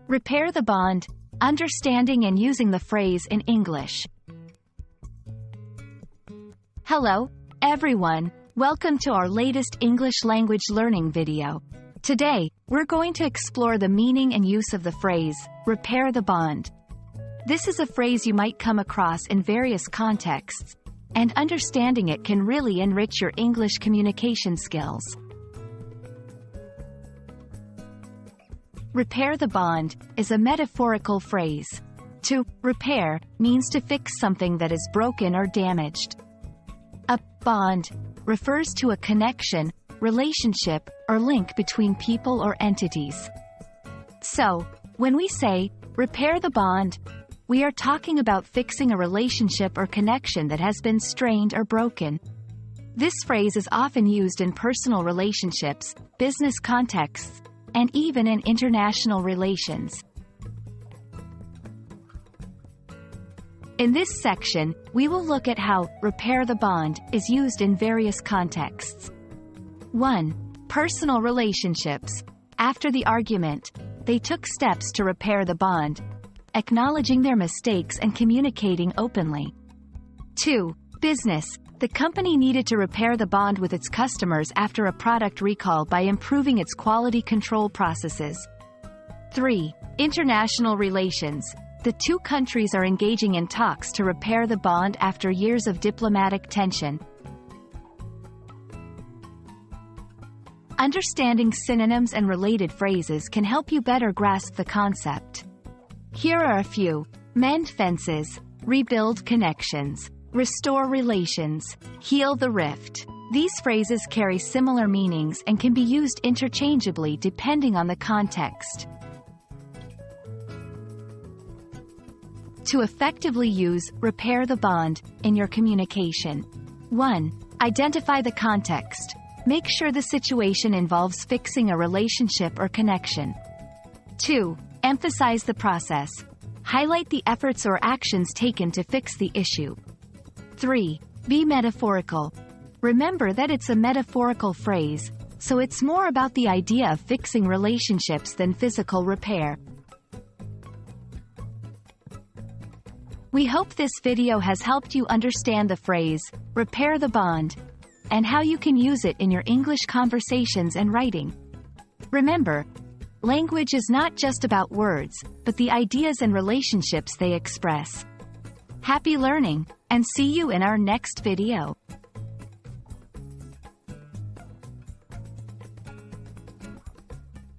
Repair the bond. Understanding and using the phrase in English. Hello, everyone. Welcome to our latest English language learning video. Today, we're going to explore the meaning and use of the phrase, repair the bond. This is a phrase you might come across in various contexts, and understanding it can really enrich your English communication skills. Repair the bond is a metaphorical phrase. To repair means to fix something that is broken or damaged. A bond refers to a connection, relationship, or link between people or entities. So, when we say, repair the bond, we are talking about fixing a relationship or connection that has been strained or broken. This phrase is often used in personal relationships, business contexts, and even in international relations. In this section, we will look at how repair the bond is used in various contexts. 1. Personal relationships. After the argument, they took steps to repair the bond, acknowledging their mistakes and communicating openly. 2. Business. The company needed to repair the bond with its customers after a product recall by improving its quality control processes. 3. International relations. The two countries are engaging in talks to repair the bond after years of diplomatic tension. Understanding synonyms and related phrases can help you better grasp the concept. Here are a few. Mend fences, rebuild connections, restore relations, heal the rift. These phrases carry similar meanings and can be used interchangeably depending on the context. To effectively use repair the bond in your communication. 1. Identify the context. Make sure the situation involves fixing a relationship or connection. 2. Emphasize the process. Highlight the efforts or actions taken to fix the issue. 3. Be metaphorical. Remember that it's a metaphorical phrase, so it's more about the idea of fixing relationships than physical repair. We hope this video has helped you understand the phrase, repair the bond, and how you can use it in your English conversations and writing. Remember, language is not just about words, but the ideas and relationships they express. Happy learning, and see you in our next video.